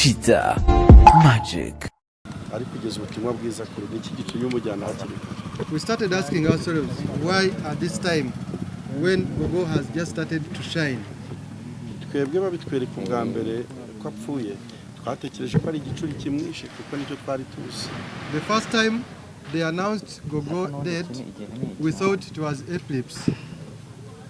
Cheetah Magic. We started asking ourselves why at this time when Gogo has just started to shine. The first time they announced Gogo dead, we thought it was eclipse.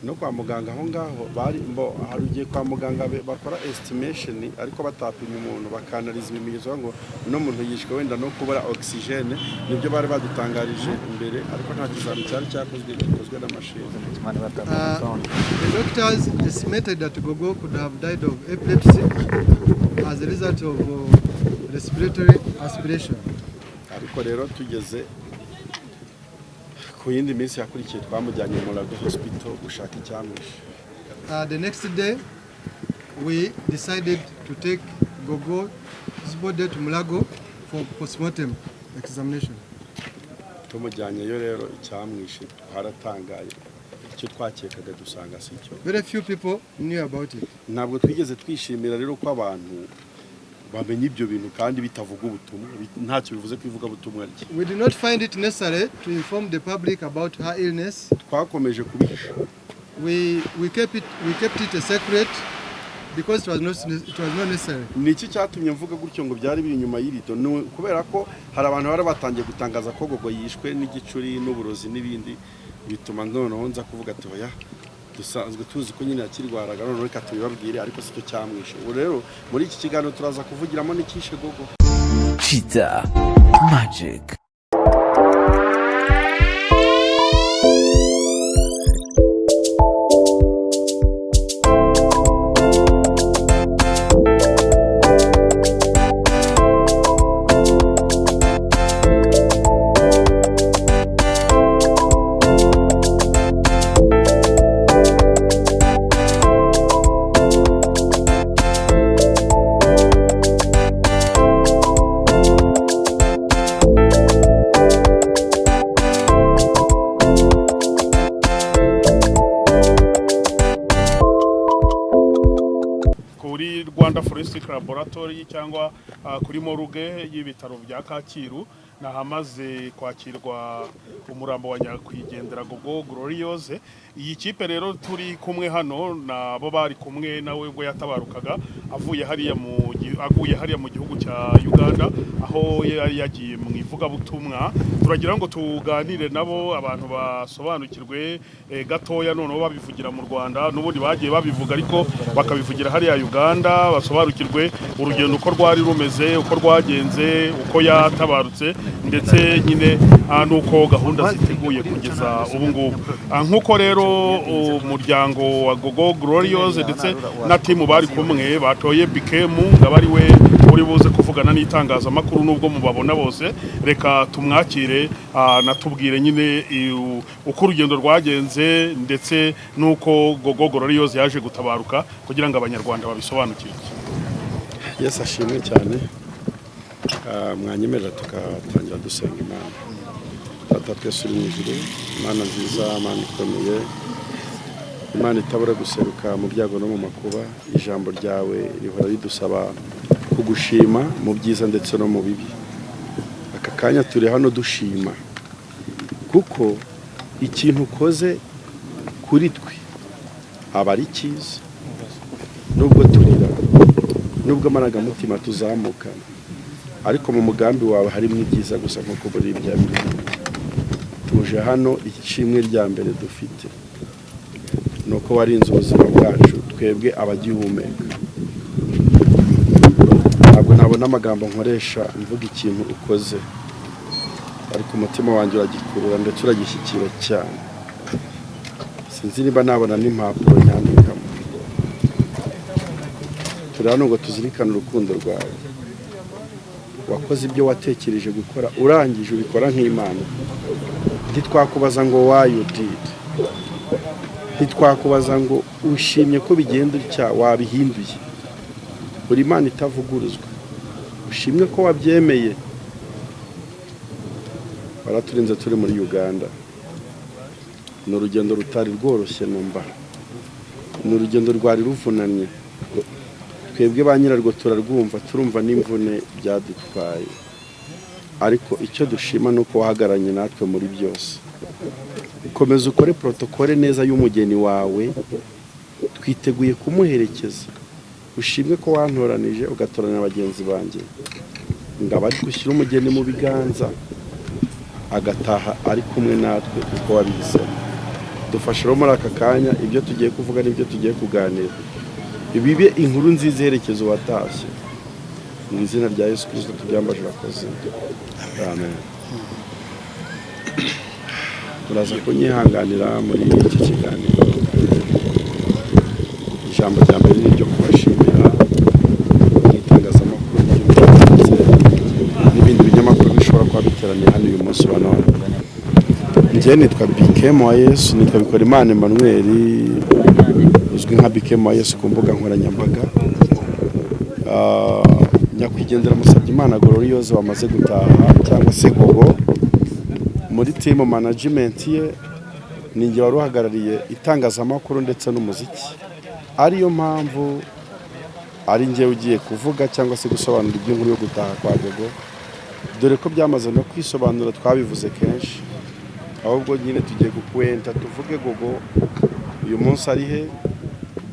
No kwa muganga aho ngaho bari mbo harugiye kwa muganga bakora estimation ariko batapima umuntu bakanaliza ibimenyetso ngo no muntu yishwe wenda no kubura oxygene nibyo bari badutangarije imbere ariko nta kizami cyari cyakozwe na machine. The doctors estimated that Gogo could have died of epilepsy as a result of respiratory aspiration. Ariko rero tugeze kuyindi minsi yakurikiye twamujyanye mu Lago Hospital gushaka icyamwishe. The next day we decided to take Gogo's body to Mulago for postmortem examination. Tumujyanye yo rero icyamwishe haratangaye icyo twakekaga dusanga sicyo. Very few people knew about it. Ntabwo twigeze twishimira rero ko abantu bamenye ibyo bintu kandi bitavuga ubutumwa ntacyo bivuze kwivuga ubutumwa rye. We did not find it necessary to inform the public about her illness. Twakomeje kubihisha. We kept it a secret because it was not necessary. Niki cyatumye mvuga gutyo ngo byari biri nyuma y'irito kubera ko hari abantu bari batangiye gutangaza ko Gogo yishwe n'igicuri n'uburozi n'ibindi bituma noneho nza kuvuga ati oya dusanzwe tuzi ko nyine yakirwaraga none reka tubibabwire ariko sicyo cyamwishe. Ubu rero muri iki kiganiro turaza kuvugiramo n'ikishe Gogo. Cheetah Magic. Rwanda Forensic Laboratory cyangwa kuri moruge y'ibitaro bya Kacyiru nahamaze kwakirwa umurambo wa nyakwigendera Gogo Glorious. Iyi kipe rero turi kumwe hano nabo bari kumwe nawe ubwo yatabarukaga aguye hariya mu gihugu cya Uganda aho yari yagiye mu ivuga butumwa. Turagira ngo tuganire nabo abantu basobanukirwe gatoya noneho babivugira mu Rwanda n'ubundi bagiye babivuga ariko bakabivugira hariya Uganda basobanukirwe urugendo uko rwari rumeze uko rwagenze uko yatabarutse ndetse nyine nuko gahunda ziteguye kugeza ubu ngubu. Nkuko rero umuryango wa Gogo Glorious ndetse na timu bari kumwe batoye Bikemu ngabari we uri buze kuvugana n'itangazamakuru nubwo mubabona bose reka tumwakire natubwire nyine uko urugendo rwagenze ndetse nuko Gogo Glorious yaje gutabaruka kugira ngo abanyarwanda babisobanukirwe. Yes, ashimwe cyane. Mwanyemerera tukatangira dusenga Imana. Data twese uri mu ijuru, Imana nziza, Imana ikomeye, Imana itabura guseruka mu byago no mu makuba. Ijambo ryawe rihora ridusaba kugushima mu byiza ndetse no mu bibi. Aka kanya turi hano dushima kuko ikintu ukoze kuri twe aba ari cyiza nubwo turira nubwo amarangamutima tuzamukana ariko mu mugambi wawe harimo ibyiza gusa nko buri ibya biri. Tuje hano ishimwe rya mbere dufite nuko warinze ubuzima bwacu twebwe abagihumeka. Ntabwo nabona amagambo nkoresha mvuga ikintu ukoze ariko umutima wanjye uragikurura ndetse uragishyikira cyane. Sinzi niba nabona n'impapuro nyandikamo. Turi hano ngo tuzirikane urukundo rwawe. Wakoze ibyo watekereje gukora urangije ubikora nk'Imana. Ntitwakubaza ngo why you did. Ntitwakubaza ngo ushimye ko bigenda cya wabihinduye. Uri Imana itavuguruzwa. Ushimye ko wabyemeye. Baraturinze turi muri Uganda. N'urugendo rutari rworoshye numva. N'urugendo rwari ruvunanye. twebwe ba nyirarwo turarwumva turumva n'imvune byadutwaye, ariko icyo dushima ni uko wahagaranye natwe muri byose. Komeza ukore protokole neza y'umugeni wawe, twiteguye kumuherekeza. Ushimwe ko wantoranije ugatorana bagenzi banjye, ngaba ari gushyira umugeni mu biganza agataha ari kumwe natwe uko wabihisemo. Dufashe rero muri aka kanya ibyo tugiye kuvuga n'ibyo tugiye kuganira bibe inkuru nziza iherekezo watashye. Mu izina rya Yesu Kristo tubyambaje urakoze, amen. Turaza kunyihanganira muri iki kiganiro. Ijambo rya mbere ni ryo kubashimira itangazamakuru n'ibindi binyamakuru bishobora kuba biteraniye hano uyu munsi wa none. Njye nitwa Bikemo wa Yesu, nitwa Bikorimana Emmanuel, uzwi nka Bikemo wa Yesu ku mbuga nkoranyambaga. Nyakwigendera Musabyimana Gloriose wamaze gutaha cyangwa se Gogo, muri team management ye ninjye wari uhagarariye itangazamakuru ndetse n'umuziki, ariyo mpamvu ari njye ugiye kuvuga cyangwa se gusobanura iby'inkuru yo gutaha kwa Gogo, dore ko byamaze no kwisobanura, twabivuze kenshi. Ahubwo nyine tugiye kukwenta tuvuge Gogo uyu munsi ari he,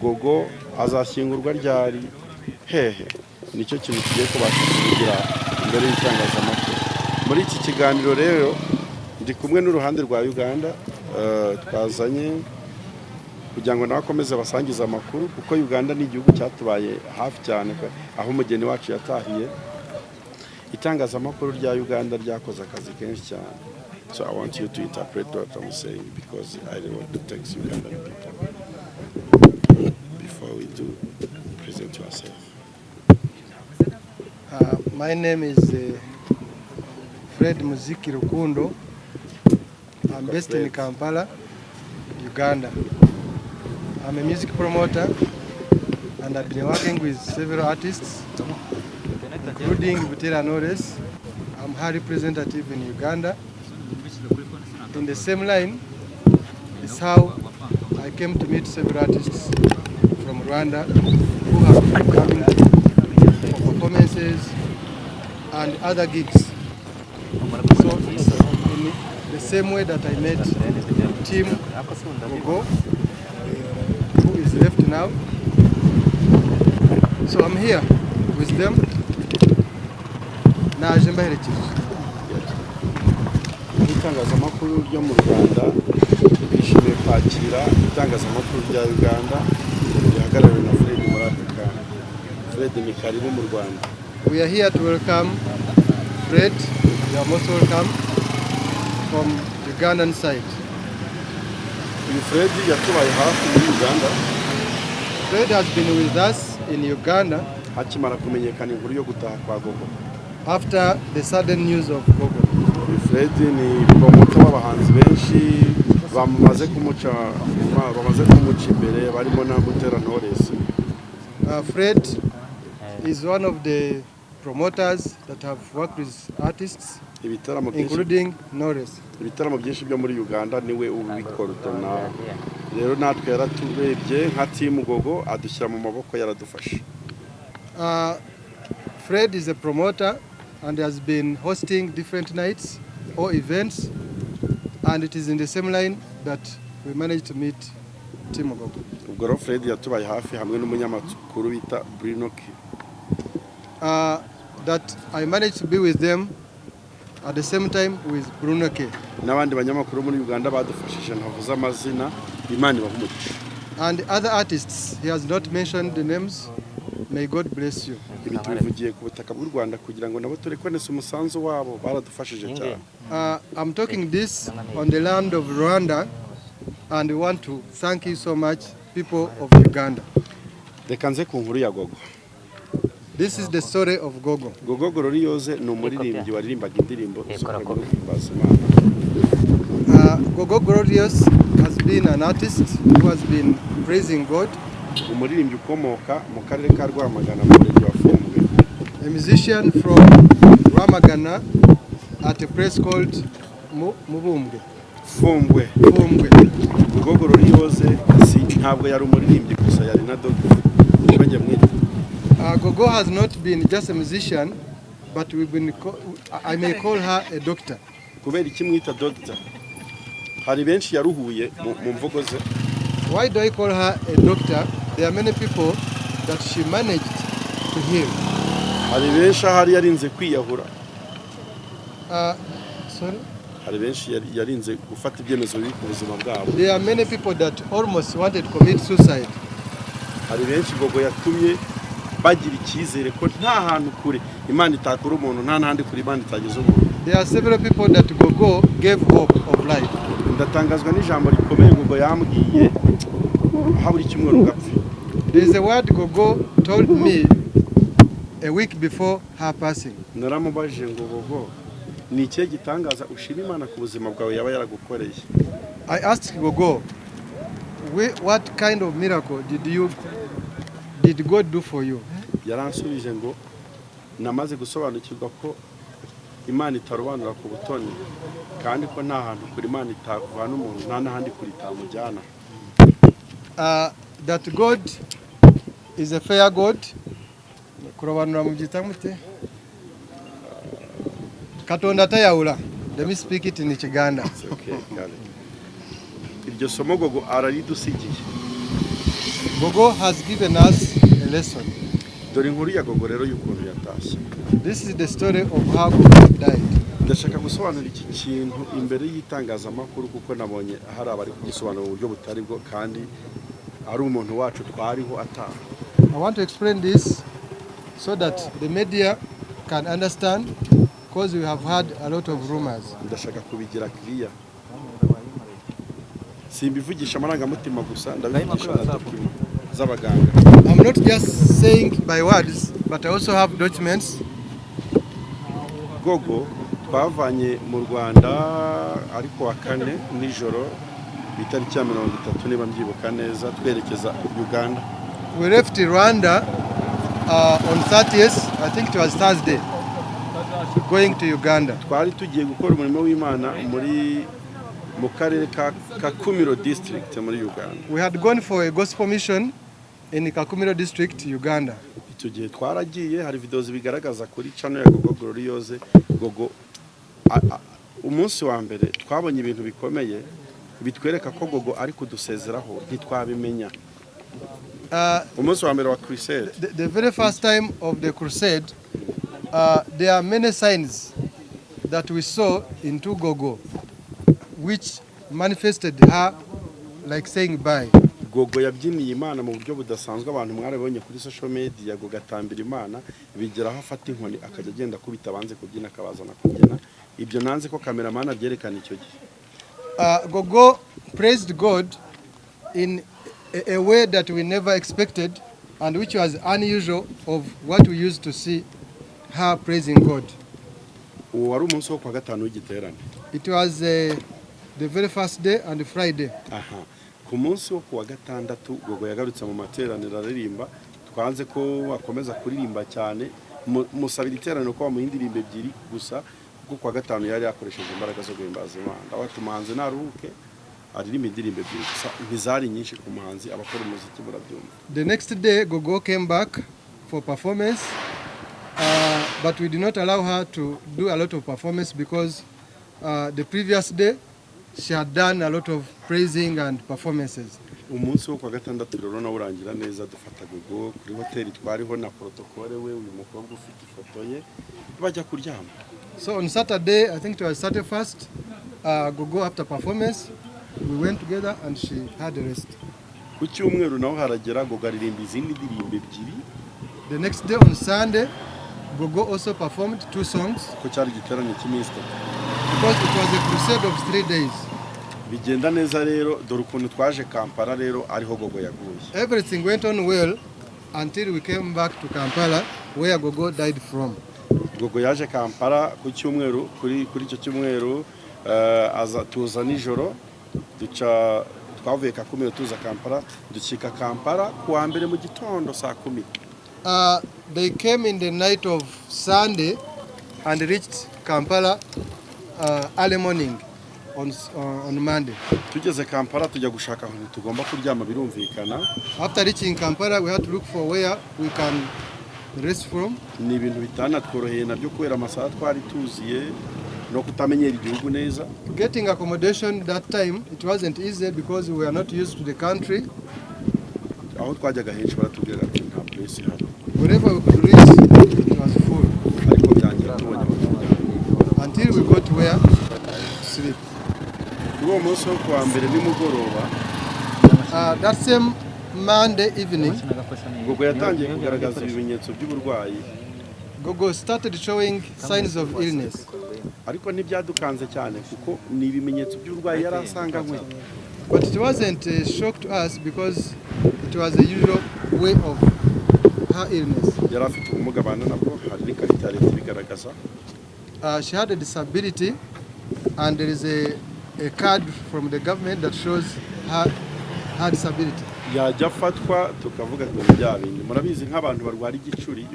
Gogo azashyingurwa ryari, hehe. Nicyo kintu tugiye kubasha kugira imbere y'itangazamakuru. Muri iki kiganiro rero ndi kumwe n'uruhande rwa Uganda, twazanye kugira ngo nabakomeze basangiza amakuru, kuko Uganda ni igihugu cyatubaye hafi cyane, aho umugeni wacu yatahiye. Itangazamakuru rya Uganda ryakoze akazi kenshi cyane. So I want you to interpret what I'm saying, because I don't want to text Ugandan people before we do present yourself. My name is Fred Muziki Rukundo. I'm based in Kampala, Uganda. I'm a music promoter and I've been working with several artists, including Butera Knowless. I'm her representative in Uganda. In the same line is how I came to meet several artists from Rwanda who have been coming for performances and other gigs. So it's in the same way that I met Team Gogo, who is left now. So I'm here with them. Naje mbaherekeje. Itangazamakuru ryo mu Rwanda bishimiye kwakira itangazamakuru rya Uganda rihagarariwe na Fred muri aka kanya. Fred, ni karibu mu Rwanda. We are here to welcome Fred. You are most welcome from the Ugandan side. Uyu Fred yatubaye hafi muri Uganda. Fred has been with us in Uganda Hakimara kumenyekana inkuru yo gutaha kwa Gogo. after the sudden news of Gogo. Fred ni promoter w'abahanzi benshi bamaze kumuca imbere, barimo na Butera Knowless. Fred is one of the promoters that have worked with artists, including Knowless. Ibitaramo byinshi byo muri Uganda niwe ubikorana. Rero natwe yaraturebye nka team Gogo adushyira mu maboko, yaradufasha. Fred is a promoter and has been hosting different nights or events, and it is in the same line that we managed to meet Team Gogo. Ubwo rero Fred yatubaye hafi hamwe n'umunyamakuru bita Bruno K. That I managed to be with them at the same time with Bruno K. N'abandi banyamakuru muri Uganda badufashije ntavuze amazina, Imana ibahumugisha. And other artists, he has not mentioned the names. May God bless you. Ibi tubivugiye ku butaka bw'u Rwanda kugira ngo nabo turekonese umusanzu wabo, baradufashije cyane. I'm talking this on the land of Rwanda, and we want to thank you so much, people of Uganda. Reka nze ku nkuru ya Gogo. This is the story of Gogo. Gogo Gloriose ni umuririmbyi waririmbaga indirimbo zo guhimbaza Imana. Gogo Gloriose has been an artist who has been praising God. Umuririmbyi ukomoka mu karere ka Rwamagana mu murenge wa Fumbwe. A musician from Rwamagana at a place called Mubumbwe. Fumbwe. Gogo Gloriose ntabwo yari umuririmbyi gusa, yari na doctor. Mwenge mwite. Gogo has not been just a musician, but I may call her a doctor. kubera iki mwita doctor hari benshi yaruhuye mu mvugo ze. Why do I call her a doctor? There are many people that she managed to heal. hari benshi ahari yarinze kwiyahura. Sorry? hari benshi yarinze gufata ibyemezo biri ku buzima bwabo. There are many people that almost wanted to commit suicide. hari benshi Gogo yatumye bagira icyizere ko nta hantu kure Imana itakura umuntu, nta n'ahandi kure Imana itageza umuntu. There are several people that Gogo gave hope of life. ndatangazwa n'ijambo rikomeye Gogo yambwiye habura icyumweru gapfa. There is a word Gogo told me a week before her passing. naramubajije ngo Gogo ni ikihe gitangaza ushima Imana ku buzima bwawe yaba yaragukoreye. I asked Gogo, what kind of miracle did God do for you? yaransubije ngo namaze gusobanukirwa ko Imana itarobanura ku butoni kandi ko nta hantu kuri Imana itakuvana umuntu, nta n'ahandi kuri itamujyana. That God is a fair God. Kurobanura mu byita mute? Katonda tayawula. Let me speak it in Kiganda. Okay, iryo somo Gogo araridusigiye. Gogo has given us a lesson. dore inkuru ya Gogo rero y'ukuntu yatashye. This is the story of how Gogo died. ndashaka gusobanura iki kintu imbere y'itangazamakuru kuko nabonye hari abari kugisobanura mu buryo butari bwo kandi ari umuntu wacu twariho ataha. I want to explain this so that the media can understand, because we have had a lot of rumors. ndashaka kubigira clear. simbivugisha amarangamutima gusa, ndabivugisha na document z'abaganga. I'm not just saying by words, but I also have documents. Gogo twavanye mu Rwanda ariko wa kane nijoro itariki ya 30 niba mbyibuka neza twerekeza Uganda. We left Rwanda on 30th, I think it was Thursday, going to Uganda. twari tugiye gukora umurimo w'Imana mu karere ka Kakumiro district muri Uganda. We had gone for a gospel mission in Kakumiro district, Uganda. icyo gihe twaragiye, hari videos bigaragaza kuri channel ya Gogo Gloriose. Gogo umunsi wa mbere twabonye ibintu bikomeye bitwereka ko Gogo ari kudusezeraho ntitwabimenya. umunsi wa mbere wa crusade, The very first time of the crusade, there are many signs that we saw into Gogo, which manifested her like saying bye. Gogo yabyiniye Imana mu buryo budasanzwe, abantu mwarabonye kuri social media. Gogo atambira Imana bigeraho afata inkoni akajya agenda kubita abanze kubyina akabazana kubyina. Ibyo nanze ko cameraman abyerekana icyo gihe. Gogo praised God in a way that we never expected, and which was unusual of what we used to see her praising God. Uwo wari umunsi wo kwa gatanu w'igiterane. It was the very first day and Friday. Aha. Ku munsi wo kuwa gatandatu Gogo yagarutse mu materaniro aririmba. Twanze ko akomeza kuririmba cyane, musabira iteraniro ko bamuhindirimba ebyiri gusa, kuko kwa gatanu yari yakoresheje imbaraga zo guhimbaza Imana. Abatumanze naruhuke aririmba indirimbo ebyiri gusa, ntizari nyinshi ku muhanzi abakora umuziki murabyumva. The next day Gogo came back for performance, but we did not allow her to do a lot of performance because the previous day she had done a lot of praising and performances. Umunsi wo kwa gatandatu rero na urangira neza, dufata Gogo kuri hoteli twariho na protocole we, uyu mukobwa ufite ifoto ye, bajya kuryama. So on Saturday, I think it was 31st, Gogo after performance, we went together and she had a rest. Ku cyumweru naho haragera Gogo aririmba izindi ndirimbo ebyiri. The next day on Sunday, Gogo also performed 2 songs. Ko cyari igiterane cy'iminsi 3. Because it was a crusade of 3 days. Bigenda neza rero, dore ukuntu twaje Kampala rero ariho Gogo yaguye. Everything went on well until we came back to Kampala, where Gogo died from. Gogo yaje Kampala ku cyumweru, kuri icyo cyumweru tuza nijoro, duca twavuye Kakumiro tuza Kampala, dukika Kampala kuwa mbere mu gitondo saa 10. They came in the night of Sunday and reached Kampala early morning on Monday. Tugeze Kampala tujya gushaka ahantu tugomba kuryama birumvikana. After reaching Kampala, we had to look for where we can rest from. ni ibintu bitanatworoheye nabyo kubera amasaha twari tuziye no kutamenyera igihugu neza. Getting accommodation that time, it wasn't easy because we were not used to the country. Aho twajyaga henshi baratubwira ati nta place hano. Wherever we could reach, it was full. Ariko byangira tubonye amakuru. Until we got where to sleep. Uwo munsi wo kuwa mbere nimugoroba That same Monday evening, Gogo yatangiye kugaragaza ibimenyetso by'uburwayi. Gogo started showing signs of illness. Ariko ntibyadukanze cyane kuko ni ibimenyetso by'uburwayi yari asanganywe. But it wasn't a shock to us because it was the usual way of her illness. Yari afite ubumuga bana nabwo hari n'ikarita ya leta ibigaragaza. She had a disability and there is a card from the government that shows her disability. Yajya afatwa tukavuga ngo bya bindi murabizi nk'abantu barwara igicuri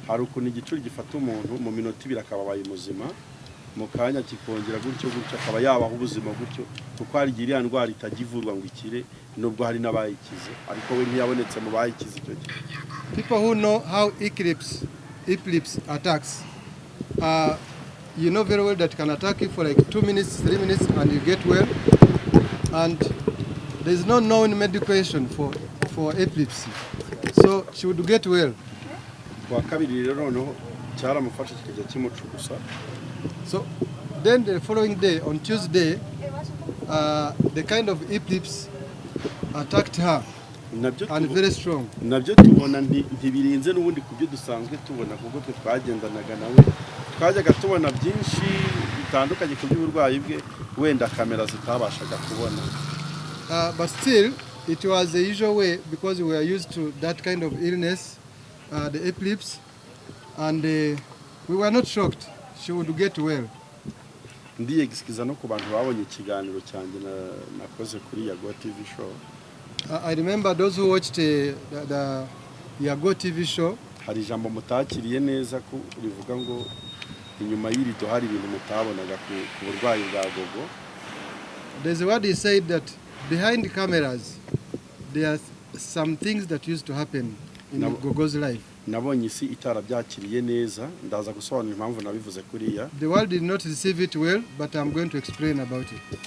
hari ukuntu igicuri gifata umuntu mu minota ibiri akababaye muzima mu kanya kikongera gutyo akaba yabaho ubuzima gutyo kuko hari iriya ndwara itagivurwa ngo ikire nubwo hari n'abayikize ariko we ntiyabonetse mu bayikize icyo gihe. People who know how epilepsy attacks, you know very well that it can attack you for like 2 minutes, 3 minutes and you get well. And there is no known medication for epilepsy. So she would get well. Kwa kabiri rero noneho cyaramufasha kikajya kimucugusa. So then the following day, on Tuesday, the kind of epilepsy attacked her and very strong. Nabyo tubona ntibirinze n'ubundi kubyo dusanzwe tubona kuko twe twagendanaga nawe twajyaga tubona byinshi bitandukanye ku by'uburwayi bwe wenda kamera zitabashaga kubona. But still, it was the usual way because we were used to that kind of illness, the epilepsy, and we were not shocked. She would get well. Ndiyegisikiza no ku bantu babonye ikiganiro cyanjye nakoze kuri Yago TV show. I remember those who watched the Yago TV show. Hari ijambo mutakiriye neza ko rivuga ngo inyuma y'irido hari ibintu mutabonaga ku burwayi bwa Gogo. There's a word he said that behind the cameras there are some things that used to happen in Gogo's life. Nabonye isi itarabyakiriye neza ndaza gusobanura impamvu nabivuze kuriya. The world did not receive it well, but I'm going to explain about it.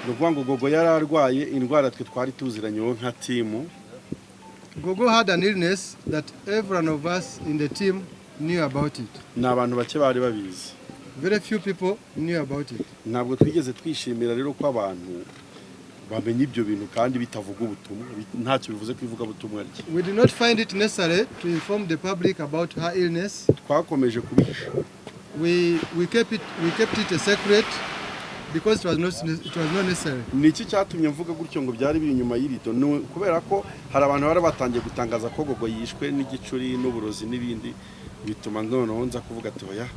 Nukuvuga ngo Gogo yararwaye indwara twe twari tuziranye nka team. Gogo had an illness that every one of us in the team knew about it. N'abantu bake bari babizi. Very few people knew about it. Ntabwo twigeze twishimira rero ko abantu bamenye ibyo bintu kandi bitavuga ubutumwa ntacyo bivuze kwivuga ubutumwa rye. We did not find it necessary to inform the public about her illness. Twakomeje kubihisha. We kept it a secret because it was not necessary. Niki cyatumye mvuga gutyo ngo byari biri inyuma y'irido kubera ko hari abantu bari batangiye gutangaza ko Gogo yishwe n'igicuri n'uburozi n'ibindi bituma noneho nza kuvuga ati oya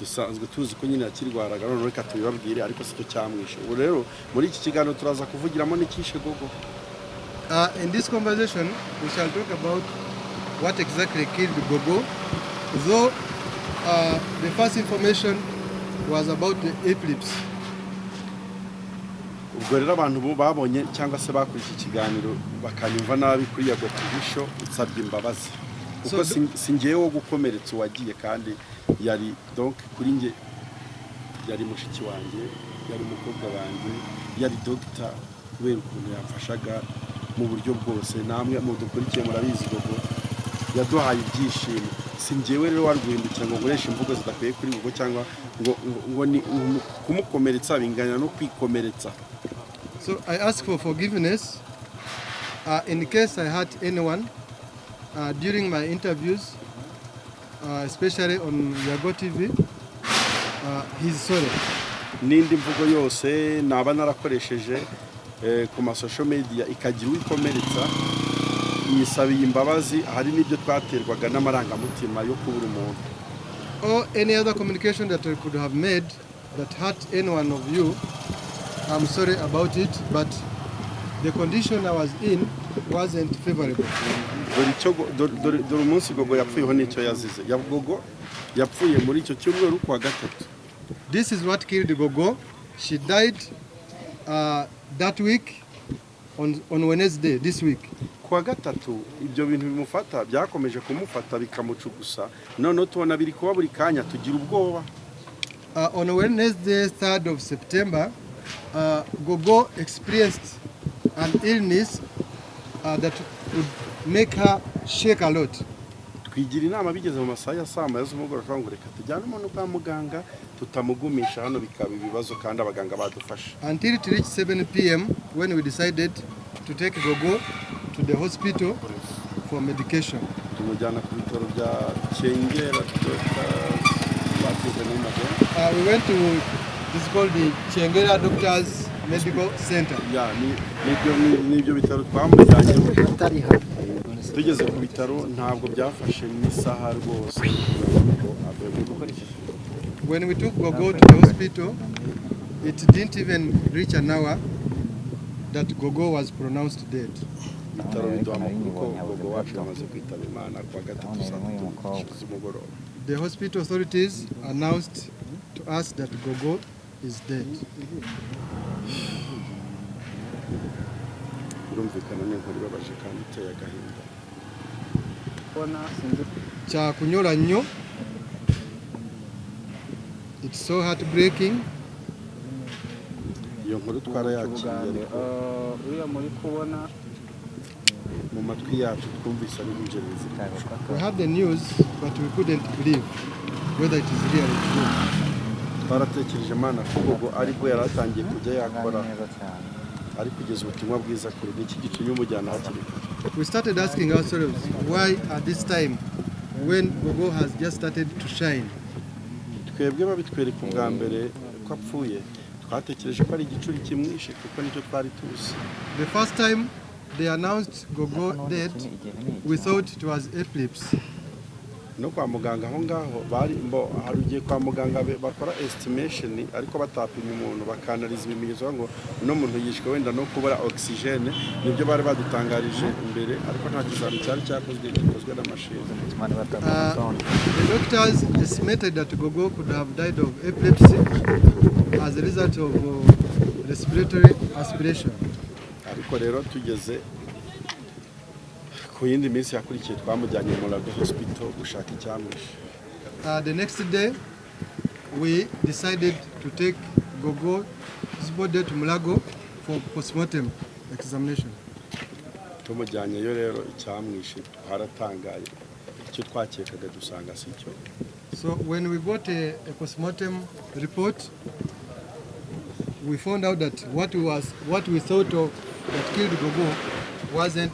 dusanzwe tuzi ko nyine yakirwaraga none reka tubibabwire ariko sicyo cyamwishe. Ubu rero muri iki kiganiro turaza kuvugiramo n'ikishe Gogo. In this conversation we shall talk about what exactly killed Gogo, though the first information was about the epilepsy. Ubwo rero abantu babonye cyangwa se bakurikiye ikiganiro bakanyumva nabi kuri Yago TV show nsabye imbabazi kuko singiye wo gukomeretsa wagiye kandi yari donc kuri nge yari mushiki wanjye yari umukobwa wanjye yari doctor kubera ukuntu yamfashaga mu buryo bwose namwe mu dukurikiye murabizi Gogo yaduhaye ibyishimo singiyewe rero warwindukira ngo ngoresha imvugo zidakwiye kuri Gogo cyangwa ngo ni kumukomeretsa bingana no kwikomeretsa. So I ask for forgiveness in case I hurt anyone during my interviews, especially on Yago TV. He's sorry. N'indi mvugo yose naba narakoresheje ku ma social media ikagira wikomeretsa yisabiye imbabazi hari n'ibyo twaterwaga n'amarangamutima yo kubura umuntu. Or any other communication that I could have made that hurt any one of you, I'm sorry about it, but the condition I was in wasn't favorable. Dore umunsi Gogo yapfuyeho n'icyo yazize. Gogo yapfuye muri icyo cyumweru kwa gatatu. This is what killed Gogo. She died that week on Wednesday this week. kuwa gatatu ibyo bintu bimufata byakomeje kumufata bikamucugusa noneho tubona biri kuba buri kanya tugira ubwoba. On Wednesday 3rd of September, Gogo experienced an illness that would make her shake a lot. Twigira inama bigeze mu masaha ya saa moya z'umugoroba ngo reka tujyane umuntu kwa muganga tutamugumisha hano bikaba ibibazo kandi abaganga badufasha. Until it reached 7 p.m. when we decided to take Gogo to the hospital for medication. Tumujyana ku bitaro bya Cyengera we went to this is called the Cyengera Doctors Medical Center. Yeah, nibyo bitaro twamujyanye. Tugeze ku bitaro ntabwo byafashe n'isaha rwose. When we took Gogo to the hospital, it didn't even reach an hour that Gogo was pronounced dead. Bitaro biduha amakuru ko Gogo wacu yamaze kwitaba Imana kuwa gatatu saa 3 z'umugoroba. The hospital authorities announced to us that Gogo is dead. Urumvikana n'inkuru ibabaje kandi iteye agahinda. Cha kunyora nnyo. It's so heartbreaking. Iyo nkuru twarayakiriye uriya muri kubona mu matwi yacu twumvise ari injerezi. We had the news but we couldn't believe whether it is really true. Twaratekereje Imana ko Gogo aribwo yaratangiye kujya yakora ari kugeza ubutumwa bwiza kuri iki gice y'umujyana hakiri. We started asking ourselves why at this time when Gogo has just started to shine. Twebwe babitwereka ubwa mbere ko apfuye twatekereje ko ari igicuri kimwishe kuko nicyo twari tuzi. The first time they announced Gogo dead, we thought it was epilepsy. No kwa muganga aho ngaho bari harugiye kwa muganga bakora estimation ariko batapima umuntu bakanaliza ibimenyetso ngo no muntu yishwe wenda no kubura oxygene nibyo bari badutangarije imbere ariko nta kizami cyari cyakozwe gikozwe na machine. The doctors estimated that Gogo could have died of epilepsy as a result of respiratory aspiration. Ariko rero tugeze ku yindi minsi yakurikiye twamujyanye mu Lago Hospital gushaka icyamwishe. The next day we decided to take Gogo's body to Mulago for postmortem examination. Tumujyanyeyo rero icyamwishe haratangaye icyo twakekaga dusanga si cyo. So when we got a postmortem report, we found out that what we thought of that killed Gogo wasn't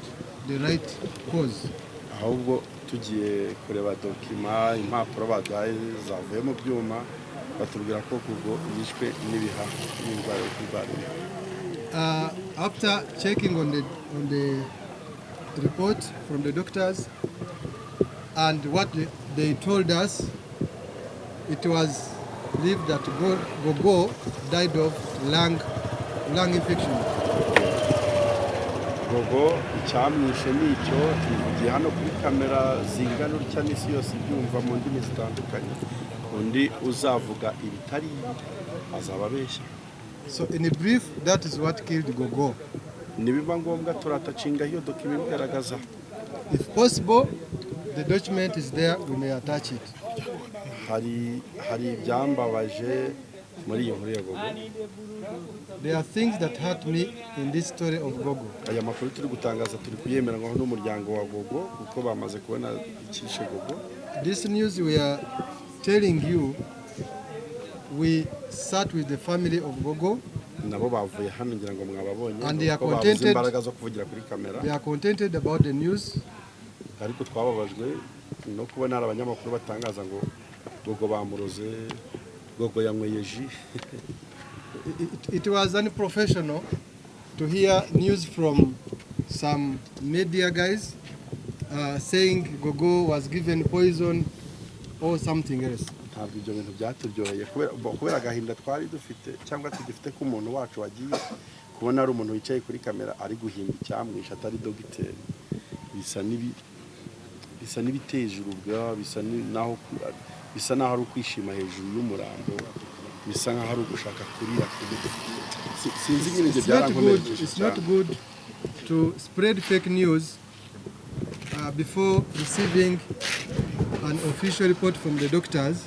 the right cause. Ahubwo tugiye kureba dokima impapuro baduhaye zavuye mu byuma batubwira ko Gogo yishwe n'ibihaha n'indwara yo kwibarira. After checking on the report from the doctors and what they told us, it was believed that Gogo died of lung infection. Gogo icyamwishe nicyo tuvugiye hano kuri kamera zingana utya n'isi yose ibyumva mu ndimi zitandukanye. Undi uzavuga ibitari azaba abeshya. So in brief, that is what killed Gogo. Nibiba ngombwa turatacinga hiyo document igaragaza. If possible, the document is there, we may attach it. Hari ibyambabaje muri iyo nkuru ya Gogo. There are things that hurt me in this story of Gogo. Aya makuru turi gutangaza turi kuyemera ngo n'umuryango wa Gogo kuko bamaze kubona ikishe Gogo. This news we are telling you, we sat with the family of Gogo. Nabo bavuye hano ngira ngo mwababonye. And they are babuze contented. Imbaraga zo kuvugira kuri kamera. They are contented about the news. Ariko twababajwe no kubona hari abanyamakuru batangaza ngo Gogo bamuroze, Gogo yanyweye ji. It was unprofessional to hear news from some media guys saying Gogo was given poison or something else. Ntabwo ibyo bintu byaturyoheye kubera agahinda twari dufite cyangwa tugifite ko umuntu wacu wagiye kubona ari umuntu wicaye kuri kamera ari guhimba icyamwisha atari dogiteri. Bisa n'ibiteje urubwa, bisa naho ari ukwishima hejuru y'umurambo, bisa nkaho ari ugushaka kurira. Sinzi nyine ibyo byarankomerekeje. It's not good to spread fake news before receiving an official report from the doctors.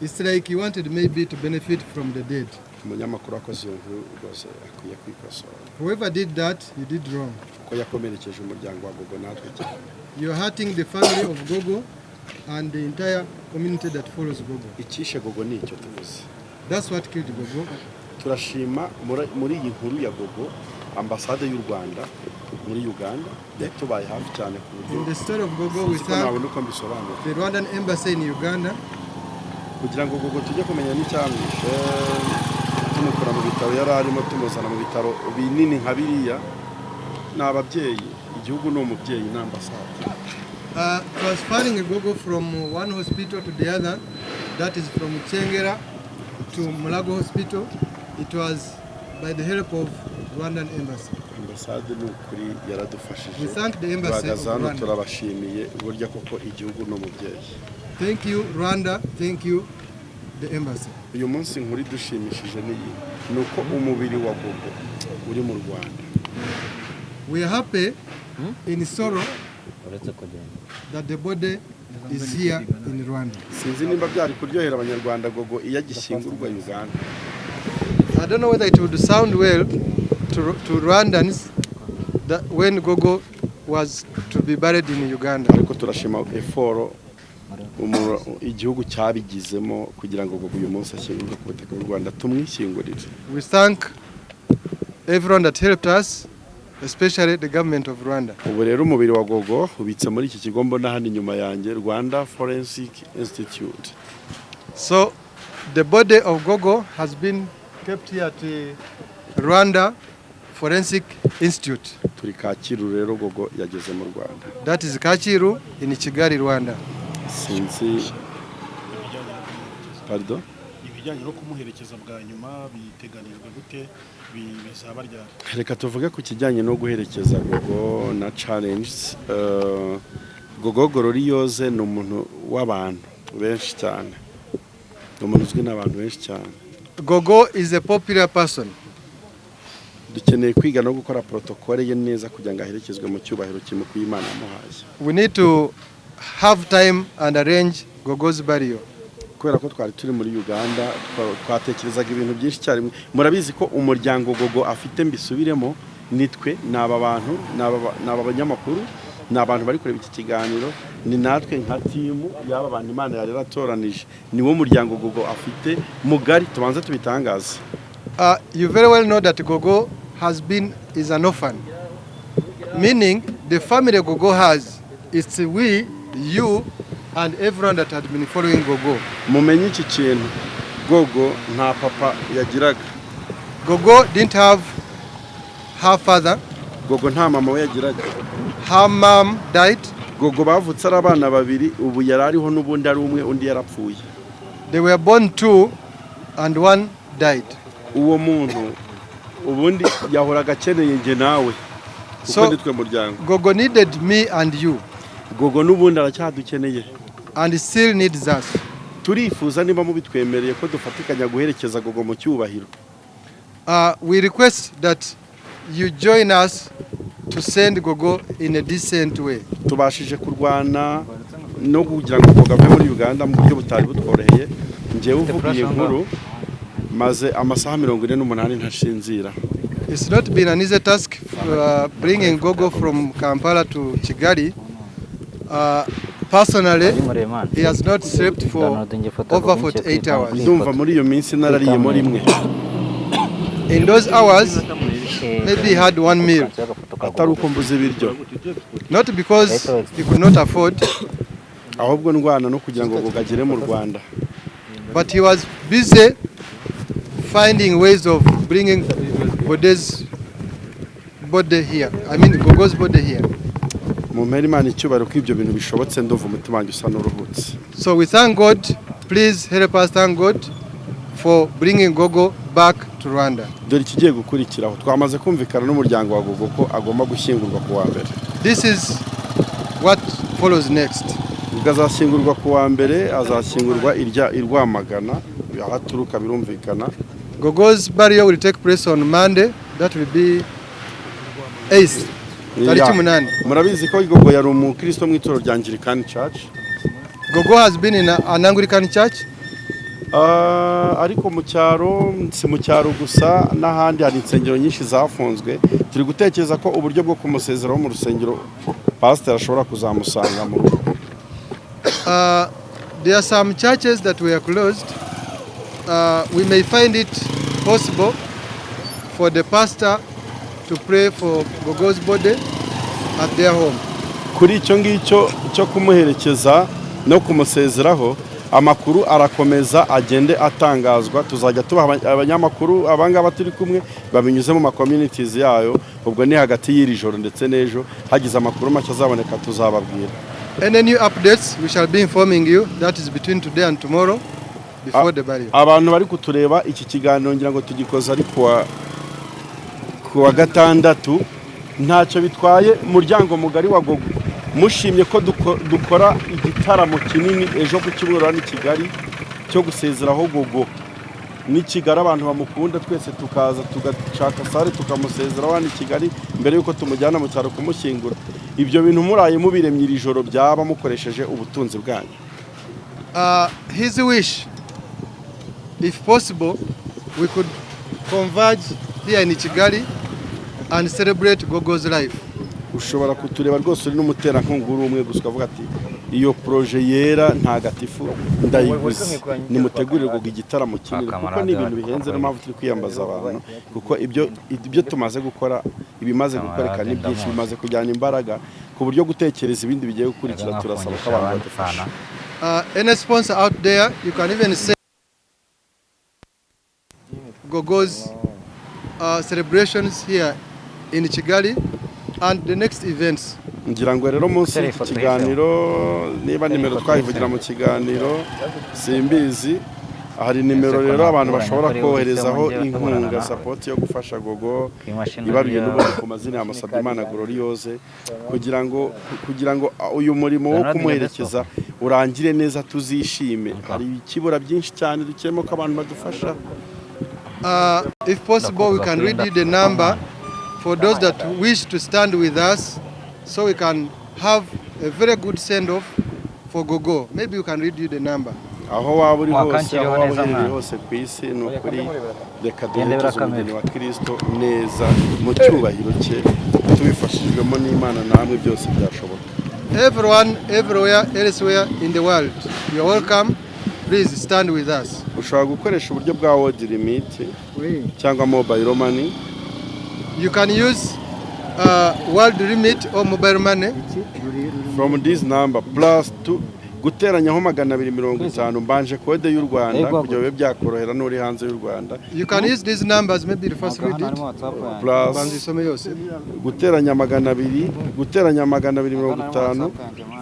It's like he wanted maybe to benefit from the dead. umunyamakuru akoze iyo nkuru rwose akwiye kwikosora. Whoever did that, you did wrong. Ko yakomerekeje umuryango wa Gogo natwe cyane. You're hurting the family of Gogo and the entire community that follows Gogo. Ikishe Gogo ni icyo tuvuze. That's what killed Gogo. Turashima muri iyi nkuru ya Gogo ambasade y'u Rwanda muri Uganda yatubaye hafi cyane ku buryo. In the story of Gogo, we thank the Rwandan embassy in Uganda. Kugira ngo Gogo tujye kumenya n'icyamwishe tumukura mu bitaro yari arimo tumuzana mu bitaro binini nka biriya n'ababyeyi igihugu no umubyeyi n'ambasade. Transferring Gogo from one hospital to the other, that is from Chengera to Mulago Hospital, it was by the help of Rwandan embassy. Ambasade n'ukuri yaradufashije. We thank the embassy of Rwanda. Turabashimiye burya koko igihugu no umubyeyi. Thank you Rwanda, thank you the embassy. Uyu munsi nkuri dushimishije nuko umubiri wa Gogo uri mu Rwanda. We are happy in sorrow that the body is here in Rwanda. Sinzi nimba byari kuryohera abanyarwanda Gogo iyo agishingurwa Uganda. I don't know whether it would sound well to Rwandans that when Gogo was to be buried in Uganda. Ariko turashima effort igihugu cyabigizemo kugira ngo Gogo uyu munsi ashyingurwe ku butaka bw'u Rwanda tumwishyingurire. We thank everyone that helped us, especially the government of Rwanda. Ubu rero umubiri wa Gogo ubitse muri iki kigo mbona hano inyuma yanjye Rwanda Forensic Institute. So the body of Gogo has been kept here at Rwanda Forensic Institute. Turi Kacyiru rero Gogo yageze mu Rwanda. That is Kacyiru in Kigali, Rwanda. Sinzi pardon ibijyanye no kumuherekeza bwa nyuma biteganijwe gute bizaba ryari? Reka tuvuge ku kijyanye no guherekeza Gogo na challenges. Gogo Gloriose ni umuntu w'abantu benshi cyane, umuntu uzwi n'abantu benshi cyane. Gogo is a popular person. Dukeneye kwiga no gukora protocole ye neza kugira ngo aherekezwe mu cyubahiro kimukuye Imana yamuhaye. We need to have time and arrange Gogo's burial. Kubera ko twari turi muri Uganda twatekerezaga ibintu byinshi cyane. Murabizi ko umuryango Gogo afite mbisubiremo nitwe n'aba bantu n'aba banyamakuru n'abantu bari kureba iki kiganiro ni natwe nka team y'aba bantu Imana yari yaratoranije niwo muryango Gogo afite mugari tubanze tubitangaza. You very well know that Gogo is an orphan, meaning the family Gogo has, it's we, you, and everyone that had been following Gogo. Mumenye iki kintu Gogo nta papa yagiraga. Gogo didn't have her father. Gogo nta mama we yagiraga. Her mom died. Gogo bavutse ari abana babiri ubu yarariho n'ubundi ari umwe undi yarapfuye. They were born 2 and 1 died. Uwo muntu ubundi yahoraga akeneye nge nawe kuko nitwe muryango. Gogo needed me and you. Gogo n'ubundi aracyadukeneye and still needs us. Turifuza niba mubitwemereye ko dufatikanya guherekeza Gogo mu cyubahiro. We request that you join us to send Gogo in a decent way. Tubashije kurwana no kugira ngo Gogo ave muri Uganda mu buryo butari butworoheye. Njewe uvugiye inkuru maze amasaha 48 ntashinzira. It's not been an easy task bringing Gogo from Kampala to Kigali. Personally, he has not slept for over 48 hours. Ndumva muri iyo minsi narariye muri imwe. In those hours, maybe he had 1 meal. Atari uko mbuze ibiryo. Not because he could not afford, ahubwo ndwana no kugira ngo Gogo agere mu Rwanda. But he was busy finding ways of bringing Gogo's body here. I mean Gogo's body here. Mumpera Imana icyubahiro ko ibyo bintu bishobotse ndumva umutima wanjye usa n'uruhutse. So we thank God. Please help us thank God for bringing Gogo back to Rwanda. Dore ikigiye gukurikiraho twamaze kumvikana n'umuryango wa Gogo ko agomba gushyingurwa ku wa mbere. This is what follows next. Ubwo azashyingurwa ku wa mbere azashyingurwa Rwamagana ahaturuka birumvikana. Gogo's burial will take place on Monday. That will be 8th. tariki umunani. Murabizi ko Gogo yari umukristo mu itorero rya Anglican Church. Gogo has been in an Anglican church. Ariko mu cyaro, si mu cyaro gusa n'ahandi hari insengero nyinshi zafunzwe. Turi gutekereza ko uburyo bwo kumusezeraho mu rusengero pastor ashobora kuzamusanga mu rugo. There are some churches that were closed. We may find it possible for the pastor to pray for Gogo's body at their home. Kuri icyo ngicyo cyo kumuherekeza no kumusezeraho, amakuru arakomeza agende atangazwa. Tuzajya tubaha abanyamakuru abangaba turi kumwe babinyuze mu communities yayo. Ubwo ni hagati y'iri joro ndetse n'ejo hagize amakuru make azaboneka tuzababwira. Any new updates we shall be informing you. That is between today and tomorrow before the burial. Abantu bari kutureba iki kiganiro ngira ngo tugikoza ari kuwa gatandatu, ntacyo bitwaye umuryango mugari wa Gogo. Mushimye ko dukora igitaramo kinini ejo ku Cyumweru ni Kigali cyo gusezeraho Gogo. Ni Kigali abantu bamukunda twese tukaza tugashaka sare tukamusezeraho ni Kigali mbere yuko tumujyana mu cyaro kumushyingura. Ibyo bintu muraye mubiremye iri joro byaba mukoresheje ubutunzi bwanyu. His wish, if possible, we could converge here in Kigali and celebrate Gogo's life. Ushobora kutureba rwose uri n'umuterankunga uri umwe gusa ukavuga ati iyo proje yera ntagatifu ndayiguze nimutegurire Gogo igitaramo kinini, kuko ni ibintu bihenze no mpamvu turi kwiyambaza abantu, kuko ibyo tumaze gukora ibimaze gukoreka ni byinshi, bimaze kujyana imbaraga ku buryo gutekereza ibindi bigiye gukurikira. Turasaba ko abantu badufasha. Any sponsor out there, you can even say Gogo's celebrations here in Kigali and the next events. Ngira ngo rero munsi y'iki kiganiro niba nimero twahivugira mu kiganiro simbizi, hari nimero rero abantu bashobora koherezaho inkunga support yo gufasha Gogo ibaruye n'ubundi ku mazina ya Musabyimana Gloriose, kugira ngo uyu murimo wo kumuherekeza urangire neza tuzishime. Hari ikibura byinshi cyane dukemo ko abantu badufasha. If possible, we can read you the number for those that wish to stand with us, so we can have a very good send-off for Gogo. Maybe we can read you the number. Aho waba uri hose, aho waba uherereye hose ku isi, ni ukuri reka duherekeze umugeni wa Kristo neza mu cyubahiro cye, tubifashijwemo n'Imana, namwe byose byashoboka. Everyone, everywhere, elsewhere in the world, you are welcome. Please stand with us. Ushobora gukoresha uburyo bwa World Limit cyangwa Mobile Money. You can use World Limit or Mobile Money from this number +2 guteranyaho 250 mbanje kode y'u Rwanda kugira bibe byakorohera n'uri hanze y'u Rwanda. You can use these numbers, maybe the first read it. Plus guteranya 200 guteranya 250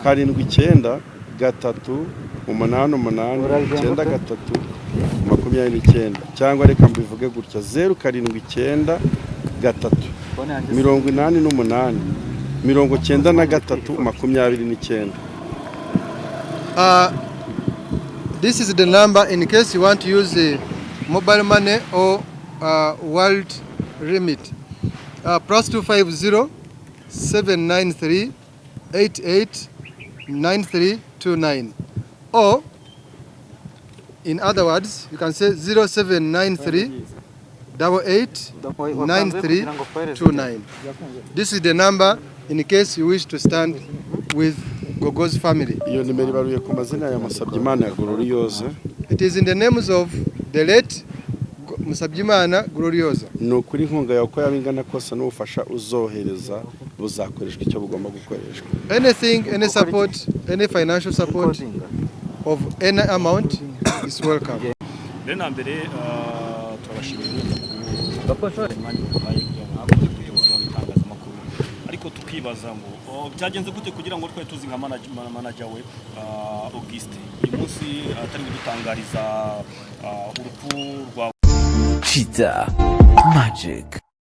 79 gatatu 88 23 cyangwa reka mbivuge gutya 079 gatatu 88 93 29. This is the number in case you want to use mobile money or world remit. +250 793 88 9329. Or in other words, you can say 0793 88 9329. This is the number in case you wish to stand with Gogo's family. Iyo nimero ibaruye ku mazina ya Musabyimana Gloriose. It is in the names of the late Musabyimana Gloriose. No kuri inkunga yawe ko yabingana kose n'ubufasha uzohereza buzakoreshwa icyo bugomba gukoreshwa. Anything, any support, any financial support of any amount is welcome. Then mbere turabashimira ariko tukibaza ngo byagenze gute kugira ngo twe tuzi nka manager we Auguste uyu munsi atari gutangariza urupfu rwa Cheetah Magic.